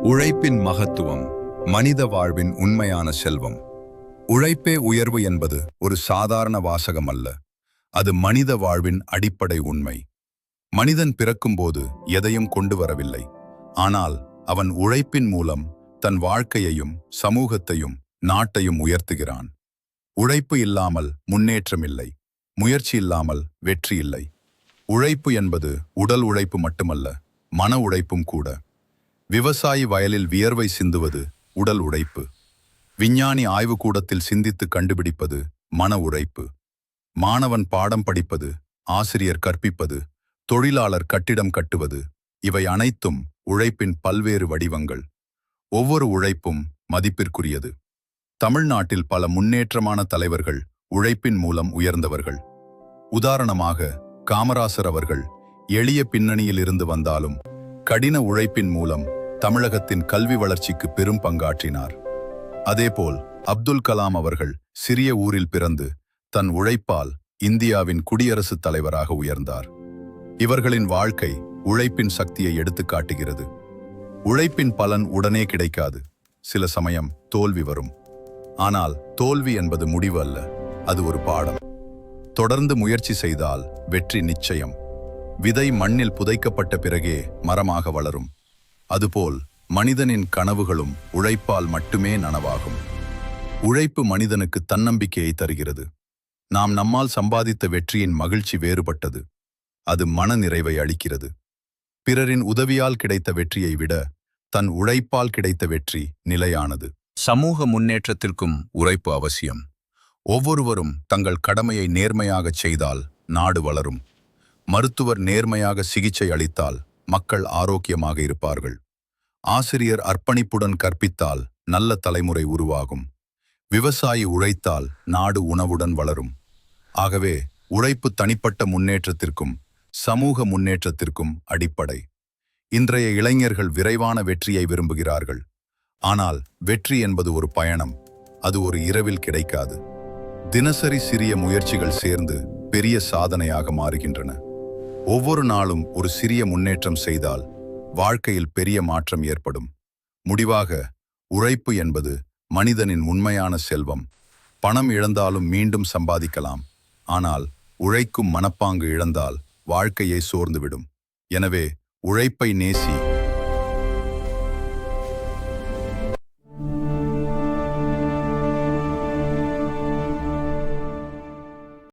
உழைப்பின் மகத்துவம் மனித வாழ்வின் உண்மையான செல்வம். உழைப்பே உயர்வு என்பது ஒரு சாதாரண வாசகம் அல்ல. அது மனித வாழ்வின் அடிப்படை உண்மை. மனிதன் பிறக்கும்போது எதையும் கொண்டு வரவில்லை. ஆனால் அவன் உழைப்பின் மூலம் தன் வாழ்க்கையையும் சமூகத்தையும் நாட்டையும் உயர்த்துகிறான். உழைப்பு இல்லாமல் முன்னேற்றம் இல்லை. முயற்சி இல்லாமல் வெற்றி இல்லை. உழைப்பு என்பது உடல் உழைப்பு மட்டுமல்ல, மன உழைப்பும் கூட. விவசாயி வயலில் வியர்வை சிந்துவது உடல் உழைப்பு. விஞ்ஞானி ஆய்வுக்கூடத்தில் சிந்தித்து கண்டுபிடிப்பது மன உழைப்பு. மாணவன் பாடம் படிப்பது, ஆசிரியர் கற்பிப்பது, தொழிலாளர் கட்டிடம் கட்டுவது, இவை அனைத்தும் உழைப்பின் பல்வேறு வடிவங்கள். ஒவ்வொரு உழைப்பும் மதிப்பிற்குரியது. தமிழ்நாட்டில் பல முன்னேற்றமான தலைவர்கள் உழைப்பின் மூலம் உயர்ந்தவர்கள். உதாரணமாக காமராசர் அவர்கள் எளிய பின்னணியில் இருந்து வந்தாலும் கடின உழைப்பின் மூலம் தமிழகத்தின் கல்வி வளர்ச்சிக்கு பெரும் பங்காற்றினார். அதேபோல் அப்துல் கலாம் அவர்கள் சிறிய ஊரில் பிறந்து தன் உழைப்பால் இந்தியாவின் குடியரசுத் தலைவராக உயர்ந்தார். இவர்களின் வாழ்க்கை உழைப்பின் சக்தியை எடுத்துக் காட்டுகிறது. உழைப்பின் பலன் உடனே கிடைக்காது. சில சமயம் தோல்வி வரும். ஆனால் தோல்வி என்பது முடிவு அல்ல, அது ஒரு பாடம். தொடர்ந்து முயற்சி செய்தால் வெற்றி நிச்சயம். விதை மண்ணில் புதைக்கப்பட்ட பிறகே மரமாக வளரும். அதுபோல் மனிதனின் கனவுகளும் உழைப்பால் மட்டுமே நனவாகும். உழைப்பு மனிதனுக்கு தன்னம்பிக்கையை தருகிறது. நாம் நம்மால் சம்பாதித்த வெற்றியின் மகிழ்ச்சி வேறுபட்டது. அது மன நிறைவை அளிக்கிறது. பிறரின் உதவியால் கிடைத்த வெற்றியை விட தன் உழைப்பால் கிடைத்த வெற்றி நிலையானது. சமூக முன்னேற்றத்திற்கும் உழைப்பு அவசியம். ஒவ்வொருவரும் தங்கள் கடமையை நேர்மையாகச் செய்தால் நாடு வளரும். மருத்துவர் நேர்மையாக சிகிச்சை அளித்தால் மக்கள் ஆரோக்கியமாக இருப்பார்கள். ஆசிரியர் அர்ப்பணிப்புடன் கற்பித்தால் நல்ல தலைமுறை உருவாகும். விவசாயி உழைத்தால் நாடு உணவுடன் வளரும். ஆகவே உழைப்பு தனிப்பட்ட முன்னேற்றத்திற்கும் சமூக முன்னேற்றத்திற்கும் அடிப்படை. இன்றைய இளைஞர்கள் விரைவான வெற்றியை விரும்புகிறார்கள். ஆனால் வெற்றி என்பது ஒரு பயணம். அது ஒரு இரவில் கிடைக்காது. தினசரி சிறிய முயற்சிகள் சேர்ந்து பெரிய சாதனையாக மாறுகின்றன. ஒவ்வொரு நாளும் ஒரு சிறிய முன்னேற்றம் செய்தால் வாழ்க்கையில் பெரிய மாற்றம் ஏற்படும். முடிவாக, உழைப்பு என்பது மனிதனின் உண்மையான செல்வம். பணம் இழந்தாலும் மீண்டும் சம்பாதிக்கலாம். ஆனால் உழைக்கும் மனப்பாங்கு இழந்தால் வாழ்க்கையை சோர்ந்துவிடும். எனவே உழைப்பை நேசி,